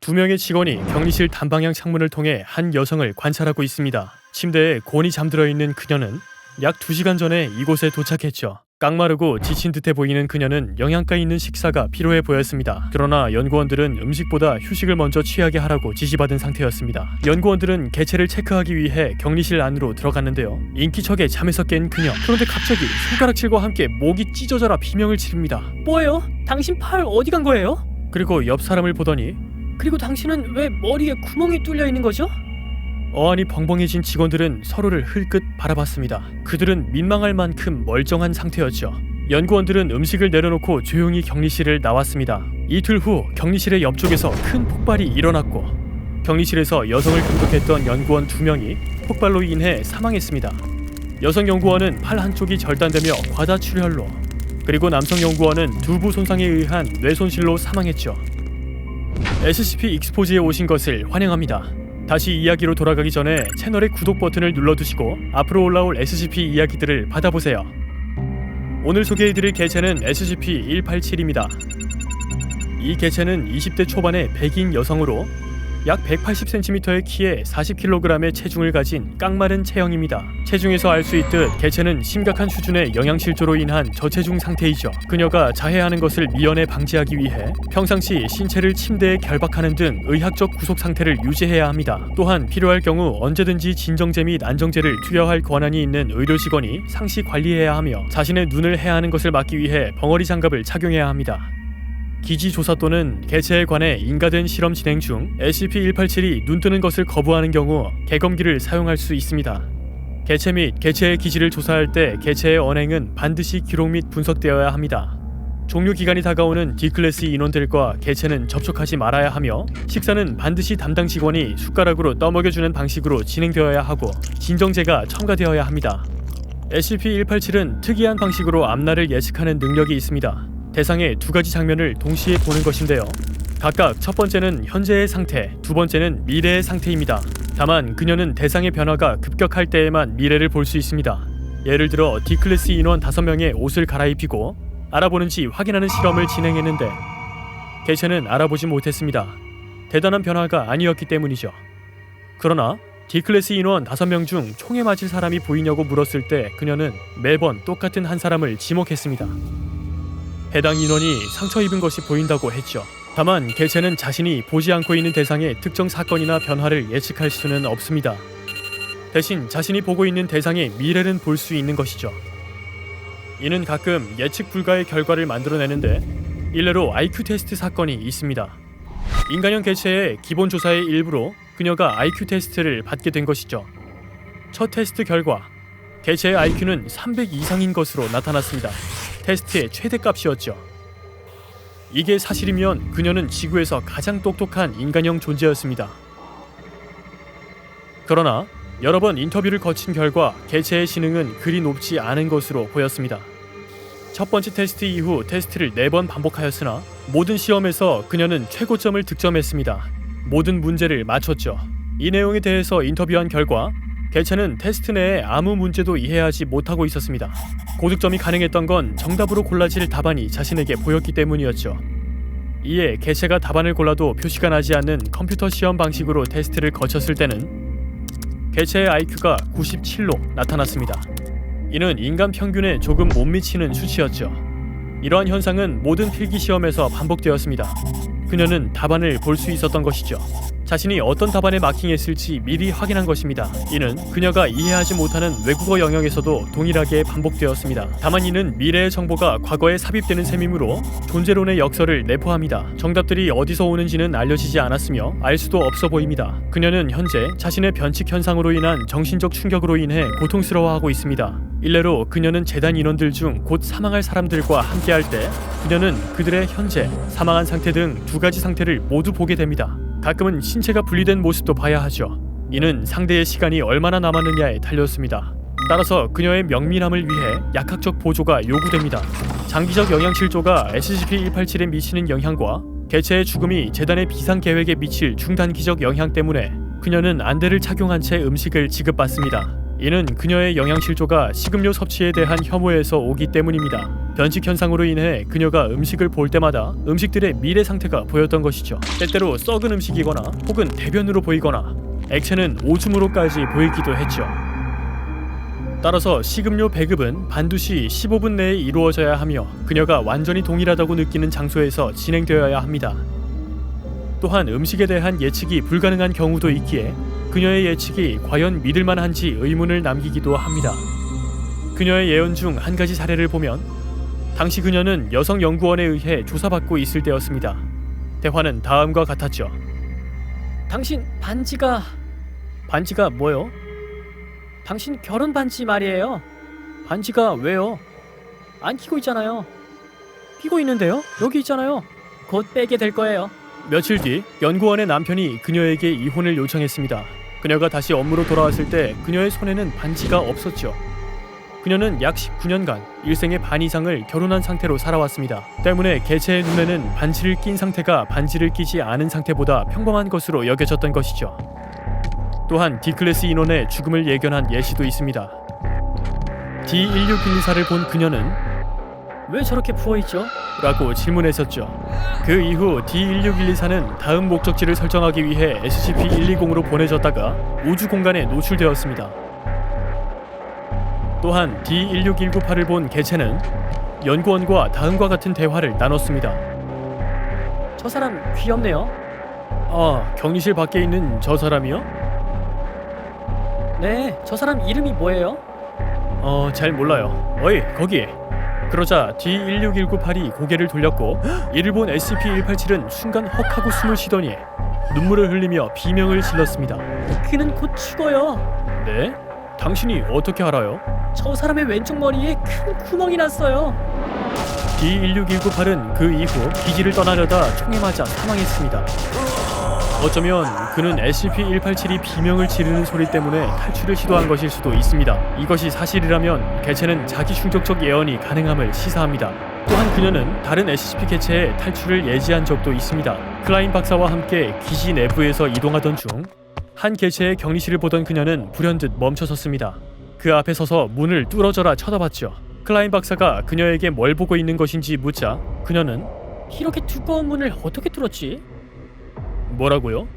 두 명의 직원이 격리실 단방향 창문을 통해 한 여성을 관찰하고 있습니다. 침대에 곤히 잠들어 있는 그녀는 약 2시간 전에 이곳에 도착했죠. 깡마르고 지친 듯해 보이는 그녀는 영양가 있는 식사가 필요해 보였습니다. 그러나 연구원들은 음식보다 휴식을 먼저 취하게 하라고 지시받은 상태였습니다. 연구원들은 개체를 체크하기 위해 격리실 안으로 들어갔는데요. 인기척에 잠에서 깬 그녀. 그런데 갑자기 손가락질과 함께 목이 찢어져라 비명을 지릅니다. 뭐예요? 당신 팔 어디 간 거예요? 그리고 옆 사람을 보더니 그리고 당신은 왜 머리에 구멍이 뚫려 있는 거죠? 어안이 벙벙해진 직원들은 서로를 흘끗 바라봤습니다. 그들은 민망할 만큼 멀쩡한 상태였죠. 연구원들은 음식을 내려놓고 조용히 격리실을 나왔습니다. 이틀 후 격리실의 옆쪽에서 큰 폭발이 일어났고 격리실에서 여성을 감독했던 연구원 2명이 폭발로 인해 사망했습니다. 여성 연구원은 팔 한쪽이 절단되며 과다출혈로, 그리고 남성 연구원은 두부 손상에 의한 뇌손실로 사망했죠. SCP 익스포즈에 오신 것을 환영합니다. 다시 이야기로 돌아가기 전에 채널의 구독 버튼을 눌러두시고 앞으로 올라올 SCP 이야기들을 받아보세요. 오늘 소개해드릴 개체는 SCP-187입니다. 이 개체는 20대 초반의 백인 여성으로 약 180cm의 키에 40kg의 체중을 가진 깡마른 체형입니다. 체중에서 알 수 있듯 개체는 심각한 수준의 영양실조로 인한 저체중 상태이죠. 그녀가 자해하는 것을 미연에 방지하기 위해 평상시 신체를 침대에 결박하는 등 의학적 구속 상태를 유지해야 합니다. 또한 필요할 경우 언제든지 진정제 및 안정제를 투여할 권한이 있는 의료 직원이 상시 관리해야 하며 자신의 눈을 해하는 것을 막기 위해 벙어리 장갑을 착용해야 합니다. 기지 조사 또는 개체에 관해 인가된 실험 진행 중 SCP-187이 눈 뜨는 것을 거부하는 경우 개검기를 사용할 수 있습니다. 개체 및 개체의 기지를 조사할 때 개체의 언행은 반드시 기록 및 분석되어야 합니다. 종료 기간이 다가오는 D클래스 인원들과 개체는 접촉하지 말아야 하며 식사는 반드시 담당 직원이 숟가락으로 떠먹여주는 방식으로 진행되어야 하고 진정제가 첨가되어야 합니다. SCP-187은 특이한 방식으로 앞날을 예측하는 능력이 있습니다. 대상의 2가지 장면을 동시에 보는 것인데요. 각각 첫 번째는 현재의 상태, 두 번째는 미래의 상태입니다. 다만 그녀는 대상의 변화가 급격할 때에만 미래를 볼 수 있습니다. 예를 들어 D클래스 인원 5명의 옷을 갈아입히고 알아보는지 확인하는 실험을 진행했는데 개체는 알아보지 못했습니다. 대단한 변화가 아니었기 때문이죠. 그러나 D클래스 인원 5명 중 총에 맞을 사람이 보이냐고 물었을 때 그녀는 매번 똑같은 한 사람을 지목했습니다. 해당 인원이 상처 입은 것이 보인다고 했죠. 다만 개체는 자신이 보지 않고 있는 대상의 특정 사건이나 변화를 예측할 수는 없습니다. 대신 자신이 보고 있는 대상의 미래는 볼 수 있는 것이죠. 이는 가끔 예측 불가의 결과를 만들어내는데 일례로 IQ 테스트 사건이 있습니다. 인간형 개체의 기본 조사의 일부로 그녀가 IQ 테스트를 받게 된 것이죠. 첫 테스트 결과 개체의 IQ는 300 이상인 것으로 나타났습니다. 테스트의 최대값이었죠. 이게 사실이면 그녀는 지구에서 가장 똑똑한 인간형 존재였습니다. 그러나 여러 번 인터뷰를 거친 결과 개체의 지능은 그리 높지 않은 것으로 보였습니다. 첫 번째 테스트 이후 테스트를 4번 반복하였으나 모든 시험에서 그녀는 최고점을 득점했습니다. 모든 문제를 맞췄죠. 이 내용에 대해서 인터뷰한 결과 개체는 테스트 내에 아무 문제도 이해하지 못하고 있었습니다. 고득점이 가능했던 건 정답으로 골라질 답안이 자신에게 보였기 때문이었죠. 이에 개체가 답안을 골라도 표시가 나지 않는 컴퓨터 시험 방식으로 테스트를 거쳤을 때는 개체의 IQ가 97로 나타났습니다. 이는 인간 평균에 조금 못 미치는 수치였죠. 이러한 현상은 모든 필기 시험에서 반복되었습니다. 그녀는 답안을 볼 수 있었던 것이죠. 자신이 어떤 답안에 마킹했을지 미리 확인한 것입니다. 이는 그녀가 이해하지 못하는 외국어 영역에서도 동일하게 반복되었습니다. 다만 이는 미래의 정보가 과거에 삽입되는 셈이므로 존재론의 역설을 내포합니다. 정답들이 어디서 오는지는 알려지지 않았으며 알 수도 없어 보입니다. 그녀는 현재 자신의 변칙 현상으로 인한 정신적 충격으로 인해 고통스러워하고 있습니다. 일례로 그녀는 재단 인원들 중 곧 사망할 사람들과 함께할 때 그녀는 그들의 현재, 사망한 상태 등 2가지 상태를 모두 보게 됩니다. 가끔은 신체가 분리된 모습도 봐야 하죠. 이는 상대의 시간이 얼마나 남았느냐에 달렸습니다. 따라서 그녀의 명민함을 위해 약학적 보조가 요구됩니다. 장기적 영양실조가 SCP-187에 미치는 영향과 개체의 죽음이 재단의 비상계획에 미칠 중단기적 영향 때문에 그녀는 안대를 착용한 채 음식을 지급받습니다. 이는 그녀의 영양실조가 식음료 섭취에 대한 혐오에서 오기 때문입니다. 변식 현상으로 인해 그녀가 음식을 볼 때마다 음식들의 미래 상태가 보였던 것이죠. 때때로 썩은 음식이거나 혹은 대변으로 보이거나 액체는 오줌으로까지 보이기도 했죠. 따라서 식음료 배급은 반드시 15분 내에 이루어져야 하며 그녀가 완전히 동일하다고 느끼는 장소에서 진행되어야 합니다. 또한 음식에 대한 예측이 불가능한 경우도 있기에 그녀의 예측이 과연 믿을만한지 의문을 남기기도 합니다. 그녀의 예언 중 한 가지 사례를 보면 당시 그녀는 여성 연구원에 의해 조사받고 있을 때였습니다. 대화는 다음과 같았죠. 당신 반지가 뭐요? 당신 결혼 반지 말이에요. 반지가 왜요? 안 끼고 있잖아요. 끼고 있는데요? 여기 있잖아요. 곧 빼게 될 거예요. 며칠 뒤 연구원의 남편이 그녀에게 이혼을 요청했습니다. 그녀가 다시 업무로 돌아왔을 때 그녀의 손에는 반지가 없었죠. 그녀는 약 19년간 일생의 반 이상을 결혼한 상태로 살아왔습니다. 때문에 개체의 눈에는 반지를 낀 상태가 반지를 끼지 않은 상태보다 평범한 것으로 여겨졌던 것이죠. 또한 D클래스 인원의 죽음을 예견한 예시도 있습니다. D1614를 본 그녀는 왜 저렇게 부어있죠? 라고 질문했었죠. 그 이후 D1614는 다음 목적지를 설정하기 위해 SCP-120으로 보내졌다가 우주 공간에 노출되었습니다. 또한 D16198을 본 개체는 연구원과 다음과 같은 대화를 나눴습니다. 저 사람 귀엽네요. 아, 격리실 밖에 있는 저 사람이요? 네, 저 사람 이름이 뭐예요? 잘 몰라요. 어이, 거기. 그러자 D16198이 고개를 돌렸고 이를 본 SCP-187은 순간 헉하고 숨을 쉬더니 눈물을 흘리며 비명을 질렀습니다. 그는 곧 죽어요. 네? 당신이 어떻게 알아요? 저 사람의 왼쪽 머리에 큰 구멍이 났어요. D16198은 그 이후 기지를 떠나려다 총에 맞아 사망했습니다. 어쩌면 그는 SCP-187이 비명을 지르는 소리 때문에 탈출을 시도한 것일 수도 있습니다. 이것이 사실이라면 개체는 자기 충격적 예언이 가능함을 시사합니다. 또한 그녀는 다른 SCP 개체의 탈출을 예지한 적도 있습니다. 클라인 박사와 함께 기지 내부에서 이동하던 중 한 개체의 격리실을 보던 그녀는 불현듯 멈춰섰습니다. 그 앞에 서서 문을 뚫어져라 쳐다봤죠. 클라인 박사가 그녀에게 뭘 보고 있는 것인지 묻자 그녀는 이렇게 두꺼운 문을 어떻게 뚫었지? 뭐라고요?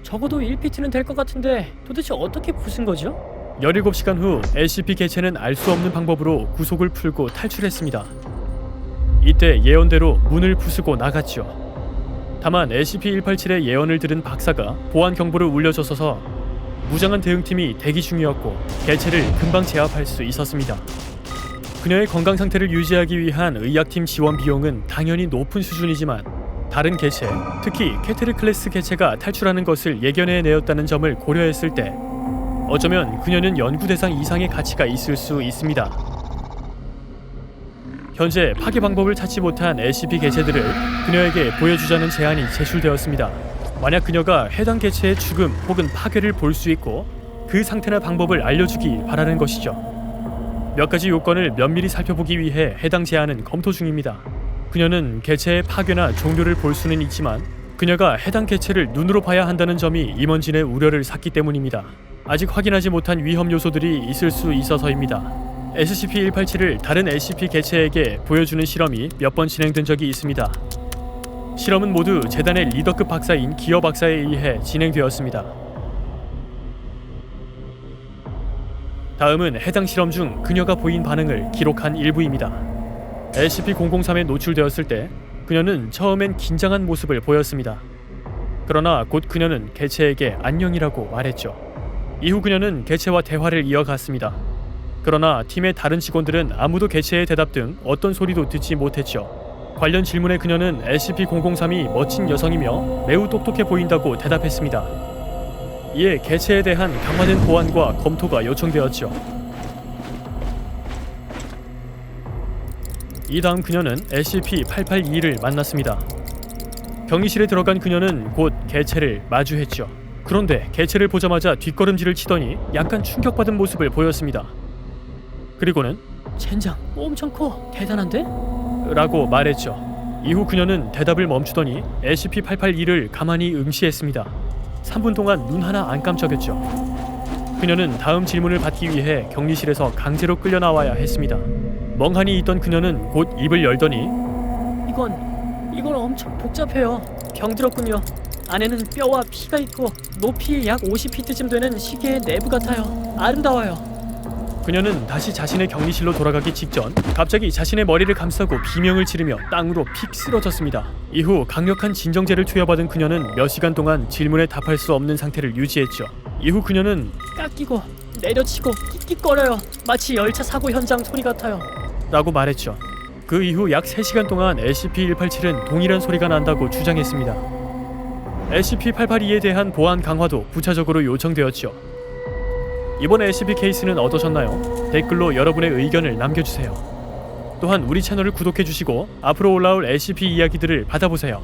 적어도 1피트는 될 것 같은데 도대체 어떻게 부순 거죠? 17시간 후 SCP 개체는 알 수 없는 방법으로 구속을 풀고 탈출했습니다. 이때 예언대로 문을 부수고 나갔죠. 다만 SCP-187의 예언을 들은 박사가 보안 경보를 울려줬어서 무장한 대응팀이 대기 중이었고 개체를 금방 제압할 수 있었습니다. 그녀의 건강 상태를 유지하기 위한 의약팀 지원 비용은 당연히 높은 수준이지만 다른 개체, 특히 케테르 클래스 개체가 탈출하는 것을 예견해내었다는 점을 고려했을 때 어쩌면 그녀는 연구 대상 이상의 가치가 있을 수 있습니다. 현재 파괴 방법을 찾지 못한 SCP 개체들을 그녀에게 보여주자는 제안이 제출되었습니다. 만약 그녀가 해당 개체의 죽음 혹은 파괴를 볼 수 있고 그 상태나 방법을 알려주기 바라는 것이죠. 몇 가지 요건을 면밀히 살펴보기 위해 해당 제안은 검토 중입니다. 그녀는 개체의 파괴나 종료를 볼 수는 있지만 그녀가 해당 개체를 눈으로 봐야 한다는 점이 임원진의 우려를 샀기 때문입니다. 아직 확인하지 못한 위험 요소들이 있을 수 있어서입니다. SCP-187을 다른 SCP 개체에게 보여주는 실험이 몇 번 진행된 적이 있습니다. 실험은 모두 재단의 리더급 박사인 기어 박사에 의해 진행되었습니다. 다음은 해당 실험 중 그녀가 보인 반응을 기록한 일부입니다. SCP-003에 노출되었을 때 그녀는 처음엔 긴장한 모습을 보였습니다. 그러나 곧 그녀는 개체에게 안녕이라고 말했죠. 이후 그녀는 개체와 대화를 이어갔습니다. 그러나 팀의 다른 직원들은 아무도 개체의 대답 등 어떤 소리도 듣지 못했죠. 관련 질문에 그녀는 SCP-003이 멋진 여성이며 매우 똑똑해 보인다고 대답했습니다. 이에 개체에 대한 강화된 보안과 검토가 요청되었죠. 이 다음 그녀는 SCP-882를 만났습니다. 격리실에 들어간 그녀는 곧 개체를 마주했죠. 그런데 개체를 보자마자 뒷걸음질을 치더니 약간 충격받은 모습을 보였습니다. 그리고는 젠장, 엄청 커. 대단한데? 라고 말했죠. 이후 그녀는 대답을 멈추더니 SCP-882를 가만히 응시했습니다. 3분 동안 눈 하나 안 깜짝였죠. 그녀는 다음 질문을 받기 위해 격리실에서 강제로 끌려 나와야 했습니다. 멍하니 있던 그녀는 곧 입을 열더니 이건 엄청 복잡해요. 병들었군요. 안에는 뼈와 피가 있고 높이 약 50피트쯤 되는 시계의 내부 같아요. 아름다워요. 그녀는 다시 자신의 격리실로 돌아가기 직전 갑자기 자신의 머리를 감싸고 비명을 지르며 땅으로 픽 쓰러졌습니다. 이후 강력한 진정제를 투여받은 그녀는 몇 시간 동안 질문에 답할 수 없는 상태를 유지했죠. 이후 그녀는 깎이고 내려치고 끽끽거려요. 마치 열차 사고 현장 소리 같아요. 라고 말했죠. 그 이후 약 3시간 동안 SCP-187은 동일한 소리가 난다고 주장했습니다. SCP-882에 대한 보안 강화도 부차적으로 요청되었죠. 이번 SCP 케이스는 어떠셨나요? 댓글로 여러분의 의견을 남겨주세요. 또한 우리 채널을 구독해주시고 앞으로 올라올 SCP 이야기들을 받아보세요.